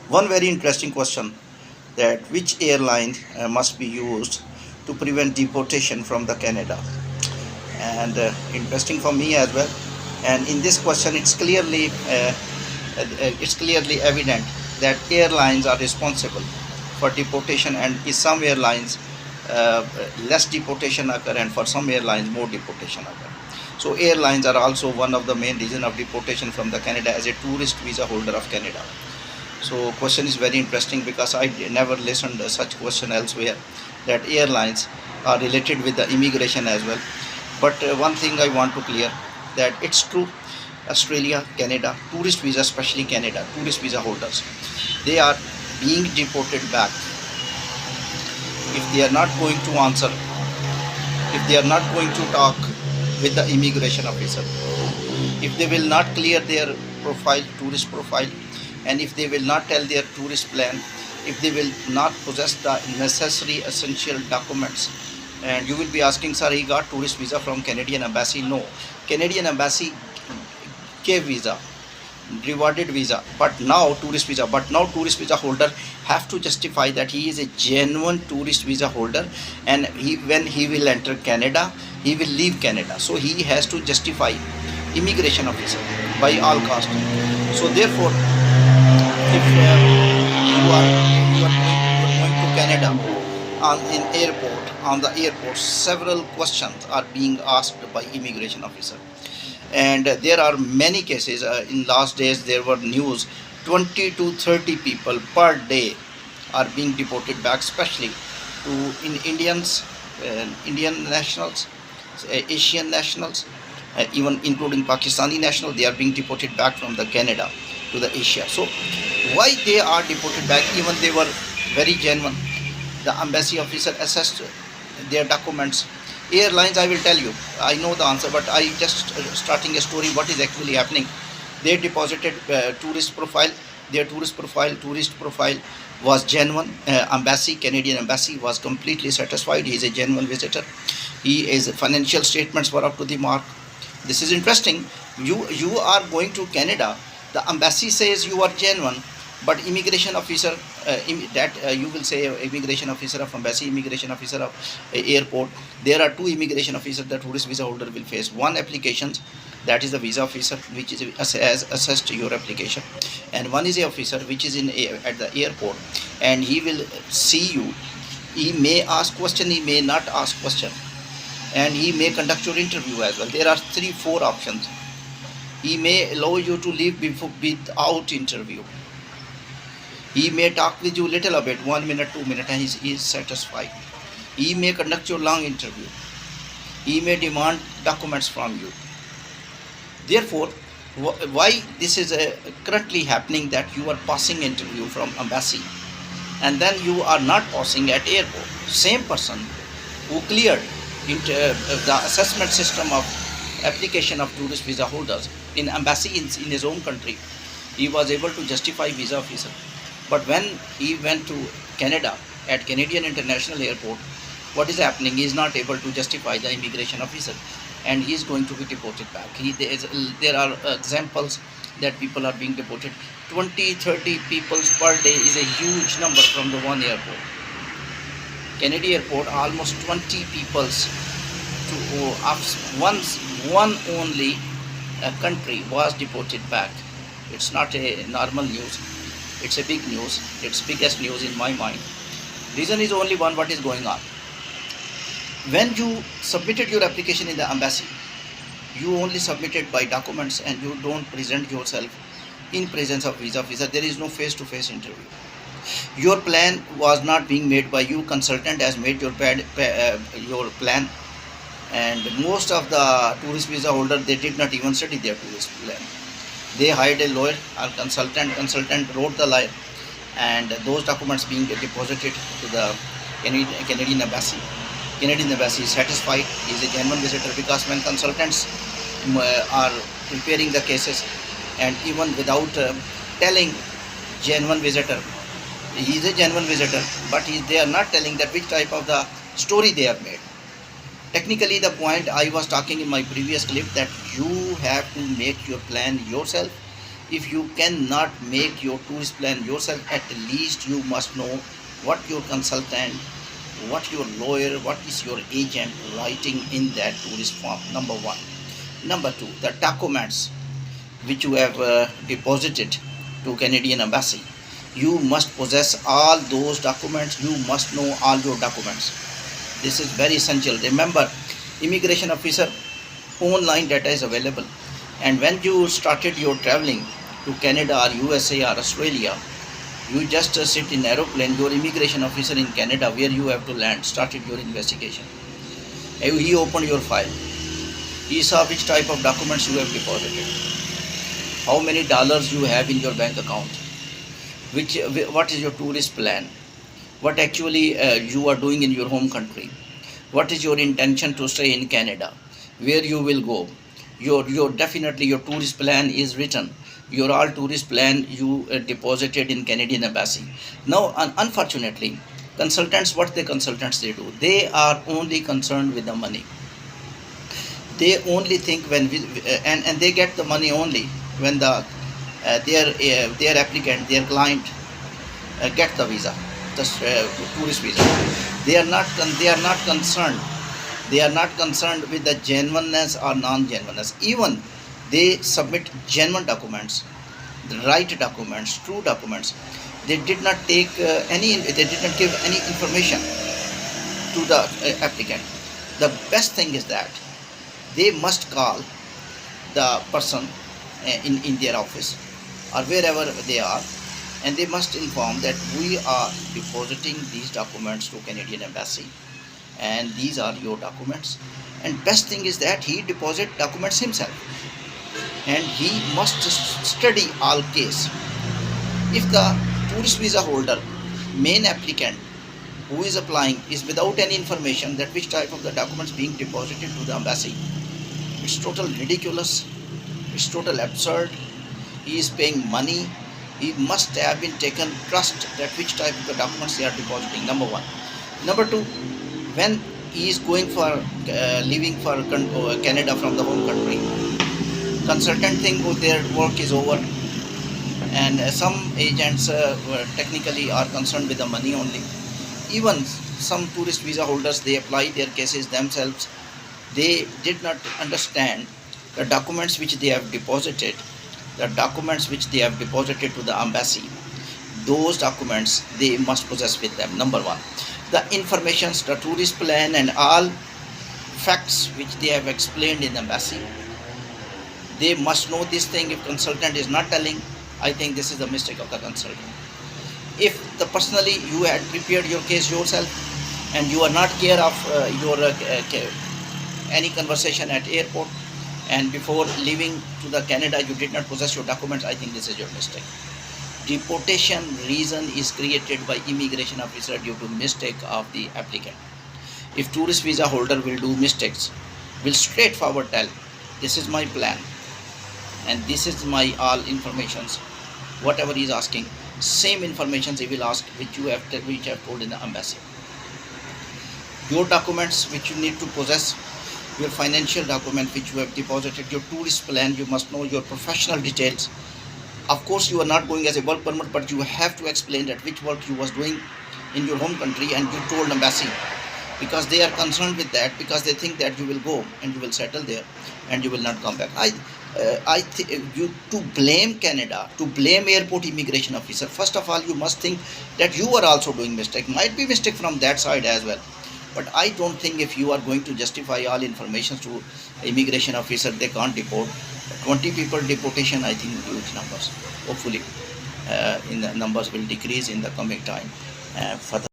One very interesting question, that which airline must be used to prevent deportation from the Canada, and interesting for me as well. And in this question, it's clearly evident that airlines are responsible for deportation, and in some airlines less deportation occur, and for some airlines more deportation occur. So airlines are also one of the main reason of deportation from the Canada as a tourist visa holder of Canada. So question is very interesting, because I never listened to such question elsewhere, that airlines are related with the immigration as well. But one thing I want to clear, that it's true, Australia, Canada, tourist visa, especially Canada, tourist visa holders, they are being deported back if they are not going to answer, if they are not going to talk with the immigration officer, if they will not clear their profile, tourist profile, and if they will not tell their tourist plan, if they will not possess the necessary essential documents. And you will be asking, sir, he got tourist visa from Canadian embassy. No, Canadian embassy gave visa, rewarded visa, but now tourist visa, but now tourist visa holder have to justify that he is a genuine tourist visa holder, and when he will enter Canada, he will leave Canada, so he has to justify immigration officer by all cost. So therefore, if you are going to Canada, on the airport, several questions are being asked by immigration officer, and there are many cases. In last days, there were news 20 to 30 people per day are being deported back, especially to in Indian nationals, Asian nationals, even including Pakistani national. They are being deported back from the Canada to the Asia. So why they are deported back, even they were very genuine? The embassy officer assessed their documents. Airlines, I will tell you, I know the answer, but I just starting a story what is actually happening. They deposited tourist profile, their tourist profile was genuine. Canadian embassy was completely satisfied. He is a genuine visitor. He is financial statements were up to the mark. This is interesting. You are going to Canada, the embassy says you are genuine, but immigration officer, you will say immigration officer of embassy, immigration officer of airport, there are two immigration officers that tourist visa holder will face. One applications, that is the visa officer which is has assessed your application, and one is a officer which is at the airport, and he will see you. He may ask question, he may not ask question, and he may conduct your interview as well. There are 3-4 options. He may allow you to leave without interview. He may talk with you little a bit, 1 minute, 2 minutes, and he is satisfied. He may conduct your long interview. He may demand documents from you. Therefore, why this is currently happening, that you are passing interview from embassy, and then you are not passing at airport. Same person who cleared the assessment system of application of tourist visa holders in embassy in his own country, he was able to justify visa officer. But when he went to Canada at Canadian International Airport, what is happening? He is not able to justify the immigration officer, and he is going to be deported back. There are examples that people are being deported. 20-30 people per day is a huge number from the one airport. Kennedy Airport, almost 20 peoples to one only country was deported back. It's not a normal news. It's a big news. It's biggest news in my mind. Reason is only one: what is going on. When you submitted your application in the embassy, you only submitted by documents, and you don't present yourself in presence of visa officer. There is no face-to-face interview. Your plan was not being made by you. Consultant has made your plan, and most of the tourist visa holder, they did not even study their tourist plan. They hired a lawyer or consultant wrote the lie, and those documents being deposited to the Canadian embassy. Canadian embassy is satisfied, he is a genuine visitor, because when consultants are preparing the cases, and even without telling genuine visitor, he is a genuine visitor, but they are not telling that which type of the story they have made. Technically, the point I was talking in my previous clip, that you have to make your plan yourself, If you cannot make your tourist plan yourself, at least you must know what your consultant, what your lawyer, what is your agent writing in that tourist form. Number one. Number two, the documents which you have deposited to Canadian embassy. You must possess all those documents. You must know all your documents. This is very essential. Remember, immigration officer online data is available, and when you started your traveling to Canada or USA or Australia, you just sit in aeroplane. Your immigration officer in Canada, where you have to land, started your investigation. He opened your file. He saw which type of documents you have deposited, how many dollars you have in your bank account, what is your tourist plan, what actually you are doing in your home country, what is your intention to stay in Canada, where you will go. Your definitely your tourist plan is written. Your all tourist plan you deposited in Canadian embassy. Now, unfortunately, what the consultants they do, they are only concerned with the money. They only think when and they get the money only when their applicant, their client get the visa, the tourist visa. They are not concerned. They are not concerned with the genuineness or non-genuineness. Even they submit genuine documents, the right documents, true documents. They did not take they did not give any information to the applicant. The best thing is that they must call the person in their office or wherever they are, and they must inform that we are depositing these documents to Canadian embassy, and these are your documents. And best thing is that he deposit documents himself, and he must study all case. If the tourist visa holder, main applicant who is applying, is without any information that which type of the documents being deposited to the embassy, it's total ridiculous, it's total absurd. He is paying money. He must have been taken trust that which type of the documents they are depositing. Number one. Number two, when he is going for leaving for Canada from the home country, consultant think their work is over, and some agents technically are concerned with the money only. Even some tourist visa holders, they apply their cases themselves. They did not understand the documents which they have deposited, to the embassy. Those documents they must possess with them. Number one, the informations, the tourist plan and all facts which they have explained in the embassy, they must know this thing. If consultant is not telling, I think this is the mistake of the consultant. If the personally you had prepared your case yourself and you are not care of your any conversation at airport, and before leaving to the Canada you did not possess your documents, I think this is your mistake. Deportation reason is created by immigration officer due to mistake of the applicant. If tourist visa holder will do mistakes, will straightforward tell, this is my plan and this is my all informations, whatever he is asking, same informations he will ask which you have told in the embassy. Your documents which you need to possess, your financial document which you have deposited, your tourist plan, you must know your professional details. Of course you are not going as a work permit, but you have to explain that which work you was doing in your home country and you told embassy, because they are concerned with that, because they think that you will go and you will settle there and you will not come back. You to blame Canada, to blame airport immigration officer, first of all you must think that you are also doing mistake. Might be mistake from that side as well, but I don't think if you are going to justify all information to immigration officer, they can't deport 20 people. Deportation, I think huge numbers. Hopefully in the numbers will decrease in the coming time. For the